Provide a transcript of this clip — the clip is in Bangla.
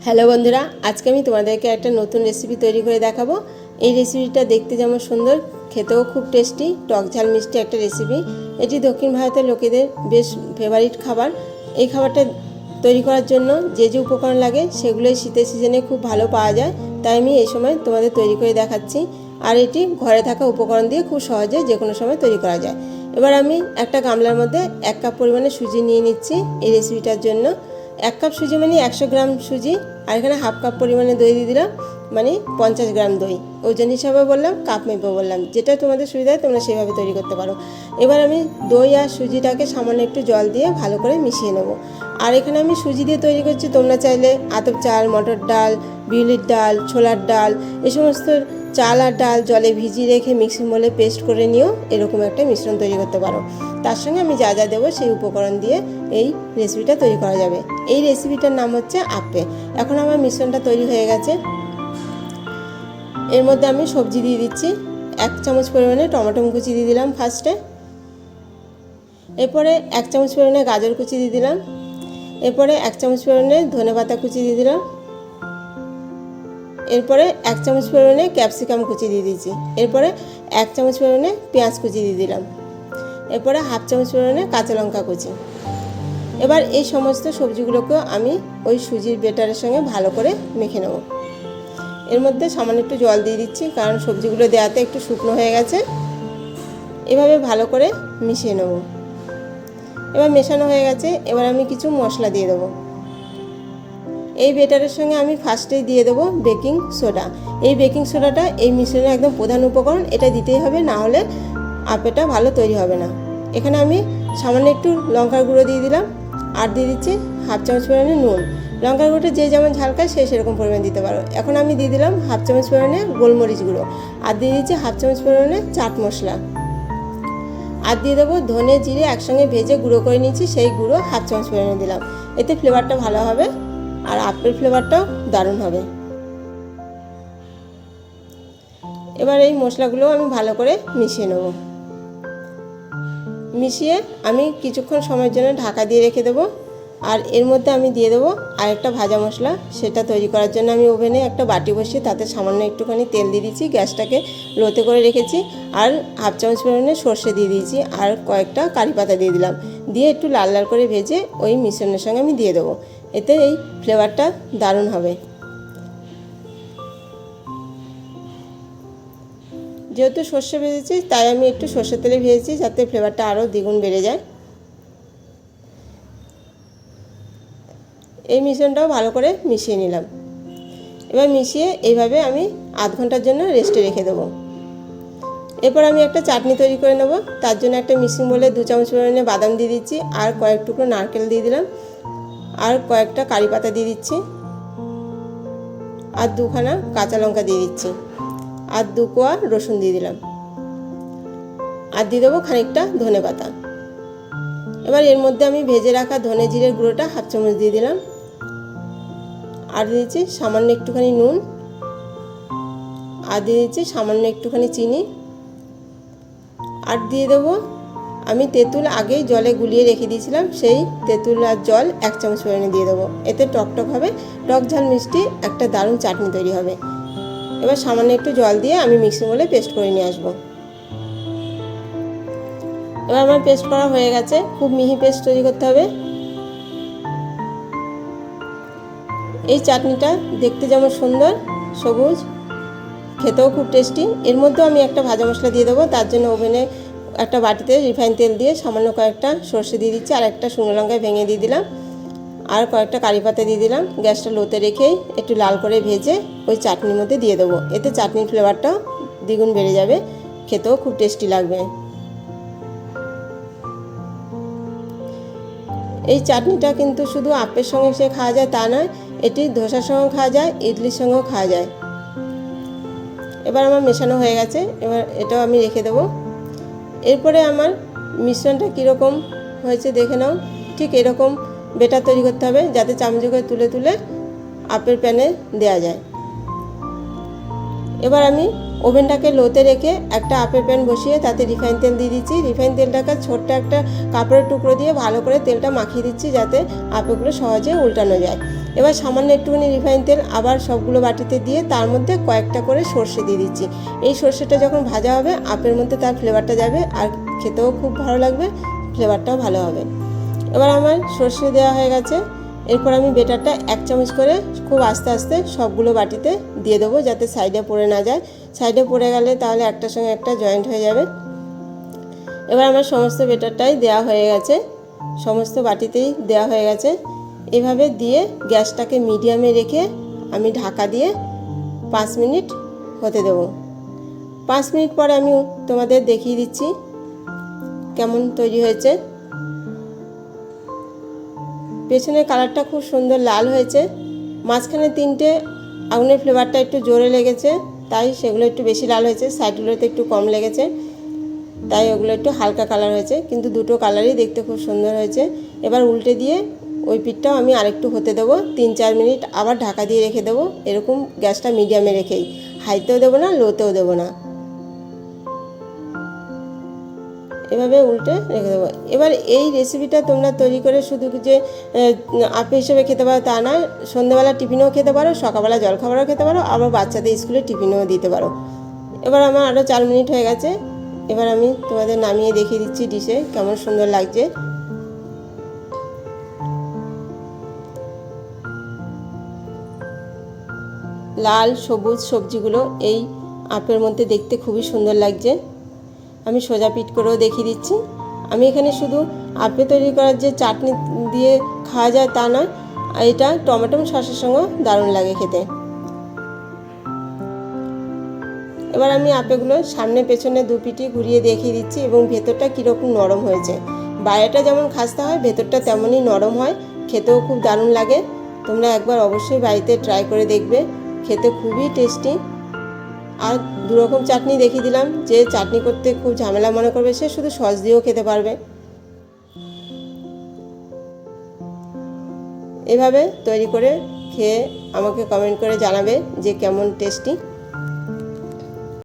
হ্যালো বন্ধুরা, আজকে আমি তোমাদেরকে একটা নতুন রেসিপি তৈরি করে দেখাবো। এই রেসিপিটা দেখতে যেমন সুন্দর, খেতেও খুব টেস্টি, টক ঝাল মিষ্টি একটা রেসিপি। এটি দক্ষিণ ভারতের লোকেদের বেশ ফেভারিট খাবার। এই খাবারটা তৈরি করার জন্য যে যে উপকরণ লাগে সেগুলোই শীতের সিজনে খুব ভালো পাওয়া যায়, তাই আমি এই সময় তোমাদের তৈরি করে দেখাচ্ছি। আর এটি ঘরে থাকা উপকরণ দিয়ে খুব সহজে যে কোনো সময় তৈরি করা যায়। এবার আমি একটা গামলার মধ্যে 1 কাপ পরিমাণে সুজি নিয়ে নিচ্ছি এই রেসিপিটার জন্য। 1 কাপ সুজি মানে 100 গ্রাম সুজি, আর এখানে হাফ কাপ পরিমাণে দই দিয়ে দিলাম, মানে 50 গ্রাম দই। ওজন হিসাবে বললাম, কাপ মেপে বললাম, যেটা তোমাদের সুবিধা হয় তোমরা সেভাবে তৈরি করতে পারো। এবার আমি দই আর সুজিটাকে সামান্য একটু জল দিয়ে ভালো করে মিশিয়ে নেব। আর এখানে আমি সুজি দিয়ে তৈরি করছি, তোমরা চাইলে আতপ চাল, মটর ডাল, বিউলির ডাল, ছোলার ডাল, এই সমস্ত চাল আর ডাল জলে ভিজিয়ে রেখে মিক্সিং বলে পেস্ট করে নিয়েও এরকম একটা মিশ্রণ তৈরি করতে পারো। তার সঙ্গে আমি যা যা দেবো সেই উপকরণ দিয়ে এই রেসিপিটা তৈরি করা যাবে। এই রেসিপিটার নাম হচ্ছে আপ্পে। এখন আমার মিশ্রণটা তৈরি হয়ে গেছে। এর মধ্যে আমি সবজি দিয়ে দিচ্ছি। 1 চামচ পরিমাণে টমেটো কুচি দিয়ে দিলাম ফার্স্টে। এরপরে 1 চামচ পরিমাণে গাজর কুচি দিয়ে দিলাম। এরপরে 1 চামচ পরিমাণে ধনেপাতা কুচি দিয়ে দিলাম। এরপরে 1 চামচ পরিমাণে ক্যাপসিকাম কুচি দিয়ে দিয়েছি। এরপরে 1 চামচ পরিমাণে পেঁয়াজ কুচি দিয়ে দিলাম। এরপরে হাফ চামচ পরিমাণে কাঁচা লঙ্কা কুচি। এবার এই সমস্ত সবজিগুলোকে আমি ওই সুজির বেটারের সঙ্গে ভালো করে মেখে নেব। এর মধ্যে সামান্য একটু জল দিয়ে দিচ্ছি, কারণ সবজিগুলো দেওয়াতে একটু শুকনো হয়ে গেছে। এভাবে ভালো করে মিশিয়ে নেব। এবার মেশানো হয়ে গেছে। এবার আমি কিছু মশলা দিয়ে দেবো। এই বেটারের সঙ্গে আমি ফার্স্টেই দিয়ে দেবো বেকিং সোডা। এই বেকিং সোডাটা এই মিশ্রণে একদম প্রধান উপকরণ, এটা দিতেই হবে, না হলে আপ্পেটা ভালো তৈরি হবে না। এখানে আমি সামান্য একটু লঙ্কার গুঁড়ো দিয়ে দিলাম, আর দিয়ে দিচ্ছি হাফ চামচ পরিমাণে নুন। লঙ্কার গুঁড়োটা যে যেমন ঝাল খায় সে সেরকম পরিমাণ দিতে পারো। এখন আমি দিয়ে দিলাম হাফ চামচ পরিমাণে গোলমরিচ গুঁড়ো, আর দিয়ে দিচ্ছি হাফ চামচ পরিমাণে চাট মশলা, আর দিয়ে দেবো ধনে জিরে একসঙ্গে ভেজে গুঁড়ো করে নিয়েছি, সেই গুঁড়ো হাফ চামচ পরিমাণে দিলাম। এতে ফ্লেভারটা ভালো হবে আর আপ্পের ফ্লেভারটাও দারুণ হবে। এবার এই মশলাগুলো আমি ভালো করে মিশিয়ে নেব। মিশিয়ে আমি কিছুক্ষণ সময়ের জন্য ঢাকা দিয়ে রেখে দেবো। আর এর মধ্যে আমি দিয়ে দেবো আরেকটা ভাজা মশলা। সেটা তৈরি করার জন্য আমি ওভেনে একটা বাটি বসিয়ে তাতে সামান্য একটুখানি তেল দিয়ে দিচ্ছি, গ্যাসটাকে লোতে করে রেখেছি, আর হাফ চামচ পরিমাণে সর্ষে দিয়ে দিয়েছি, আর কয়েকটা কারি পাতা দিয়ে দিলাম। দিয়ে একটু লাল লাল করে ভেজে ওই মিশ্রণের সঙ্গে আমি দিয়ে দেবো। এতে এই ফ্লেভারটা দারুণ হবে। যেহেতু সর্ষে ভেজেছি তাই আমি একটু সর্ষের তেলে ভেজেছি, যাতে ফ্লেভারটা আরও দ্বিগুণ বেড়ে যায়। এই মিশ্রণটাও ভালো করে মিশিয়ে নিলাম। এবার মিশিয়ে এইভাবে আমি আধ ঘন্টার জন্য রেস্টে রেখে দেবো। এরপর আমি একটা চাটনি তৈরি করে নেব। তার জন্য একটা মিক্সিং বলে 2 চামচ পরিমাণে বাদাম দিয়ে দিচ্ছি, আর কয়েক টুকরো নারকেল দিয়ে দিলাম, আর কয়েকটা কারি পাতা দিয়ে দিচ্ছি, আর 2খানা কাঁচা লঙ্কা দিয়ে দিচ্ছি, আর 2 কোয়া রসুন দিয়ে দিলাম, আর দিয়ে দেবো খানিকটা ধনেপাতা। এবার এর মধ্যে আমি ভেজে রাখা ধনে জিরের গুঁড়োটা হাফ চামচ দিয়ে দিলাম, আর দিয়ে দিচ্ছি সামান্য একটুখানি নুন, আর দিয়ে দিচ্ছি সামান্য একটুখানি চিনি, আর দিয়ে দেবো আমি তেঁতুল আগেই জলে গুলিয়ে রেখে দিয়েছিলাম, সেই তেঁতুল আর জল 1 চামচ পরিমাণে দিয়ে দেবো। এতে টকটক হবে, টক ঝাল মিষ্টি একটা দারুণ চাটনি তৈরি হবে। এবার সামান্য একটু জল দিয়ে আমি মিক্সিং বলে পেস্ট করে নিয়ে আসবো। এবার আমার পেস্ট করা হয়ে গেছে। খুব মিহি পেস্ট তৈরি করতে হবে। এই চাটনিটা দেখতে যেমন সুন্দর সবুজ, খেতেও খুব টেস্টি। এর মধ্যেও আমি একটা ভাজা মশলা দিয়ে দেবো। তার জন্য ওভেনে একটা বাটিতে রিফাইন তেল দিয়ে সামান্য কয়েকটা সর্ষে দিয়ে দিচ্ছি, আর একটা শুকনো লঙ্কা ভেঙে দিয়ে দিলাম, আর কয়েকটা কারি পাতা দিয়ে দিলাম। গ্যাসটা লোতে রেখেই একটু লাল করে ভেজে ওই চাটনির মধ্যে দিয়ে দেবো। এতে চাটনির ফ্লেভারটাও দ্বিগুণ বেড়ে যাবে, খেতেও খুব টেস্টি লাগবে। এই চাটনিটা কিন্তু শুধু আপ্পের সঙ্গে সে খাওয়া যায় তা নয়, এটি ধোসার সঙ্গেও খাওয়া যায়, ইডলির সঙ্গেও খাওয়া যায়। এবার আমার মেশানো হয়ে গেছে। এবার এটাও আমি রেখে দেবো। এরপরে আমার মিশ্রণটা কীরকম হয়েছে দেখে নাও। ঠিক এরকম বেটার তৈরি করতে হবে, যাতে চামচে করে তুলে তুলে আপ্পের প্যানে দেওয়া যায়। এবার আমি ওভেনটাকে লোতে রেখে একটা আপ্পের প্যান বসিয়ে তাতে রিফাইন তেল দিয়ে দিচ্ছি। রিফাইন তেলটাকে ছোট্ট একটা কাপড়ের টুকরো দিয়ে ভালো করে তেলটা মাখিয়ে দিচ্ছি, যাতে আপ্পেগুলো সহজে উল্টানো যায়। এবার সামান্য একটুখানি রিফাইন তেল আবার সবগুলো বাটিতে দিয়ে তার মধ্যে কয়েকটা করে সর্ষে দিয়ে দিচ্ছি। এই সর্ষেটা যখন ভাজা হবে আপের মধ্যে তার ফ্লেভারটা যাবে আর খেতেও খুব ভালো লাগবে, ফ্লেভারটাও ভালো হবে। এবার আমার সর্ষে দেওয়া হয়ে গেছে। এরপর আমি বেটারটা 1 চামচ করে খুব আস্তে আস্তে সবগুলো বাটিতে দিয়ে দেবো, যাতে সাইডে পড়ে না যায়। সাইডে পড়ে গেলে তাহলে একটার সঙ্গে একটা জয়েন্ট হয়ে যাবে। এবার আমার সমস্ত বেটারটাই দেওয়া হয়ে গেছে, সমস্ত বাটিতেই দেওয়া হয়ে গেছে। এভাবে দিয়ে গ্যাসটাকে মিডিয়ামে রেখে আমি ঢাকা দিয়ে 5 মিনিট হতে দেব। 5 মিনিট পরে আমি তোমাদের দেখিয়ে দিচ্ছি কেমন তৈরি হয়েছে। পেছনের কালারটা খুব সুন্দর লাল হয়েছে, মাঝখানে 3টে আগুনের ফ্লেভারটা একটু জোরে লেগেছে, তাই সেগুলো একটু বেশি লাল হয়েছে। সাইডগুলোতে একটু কম লেগেছে, তাই ওগুলো একটু হালকা কালার হয়েছে, কিন্তু দুটো কালারই দেখতে খুব সুন্দর হয়েছে। এবার উল্টে দিয়ে ওই পিঠটাও আমি আরেকটু হতে দেবো, 3-4 মিনিট আবার ঢাকা দিয়ে রেখে দেবো। এরকম গ্যাসটা মিডিয়ামে রেখেই, হাইতেও দেবো না লোতেও দেবো না, এভাবে উল্টে রেখে দেবো। এবার এই রেসিপিটা তোমরা তৈরি করে শুধু যে আপেল হিসেবে খেতে পারো তা নয়, সন্ধ্যেবেলা টিফিনেও খেতে পারো, সকালবেলা জলখাবারও খেতে পারো, আবার বাচ্চাদের স্কুলে টিফিনেও দিতে পারো। এবার আমার আরও 4 মিনিট হয়ে গেছে। এবার আমি তোমাদের নামিয়ে দেখিয়ে দিচ্ছি ডিশে কেমন সুন্দর লাগছে। লাল সবুজ সবজিগুলো এই আপের মধ্যে দেখতে খুবই সুন্দর লাগছে। আমি সোজা পিঠ করেও দেখিয়ে দিচ্ছি। আমি এখানে শুধু আপে তৈরি করার যে চাটনি দিয়ে খাওয়া যায় তা নয়, এটা টমেটো সসের সঙ্গেও দারুণ লাগে খেতে। এবার আমি আপেগুলো সামনে পেছনে 2 পিঠই ঘুরিয়ে দেখিয়ে দিচ্ছি এবং ভেতরটা কীরকম নরম হয়েছে। বাইরেটা যেমন খাস্তা হয় ভেতরটা তেমনই নরম হয়, খেতেও খুব দারুণ লাগে। তোমরা একবার অবশ্যই বাড়িতে ট্রাই করে দেখবে, খেতে খুবই টেস্টি। আর 2 রকম চাটনি দেখিয়ে দিলাম, যে চাটনি করতে খুব ঝামেলা মনে করবে সে শুধু সস দিয়েও খেতে পারবে। এভাবে তৈরি করে খেয়ে আমাকে কমেন্ট করে জানাবে যে কেমন টেস্টি।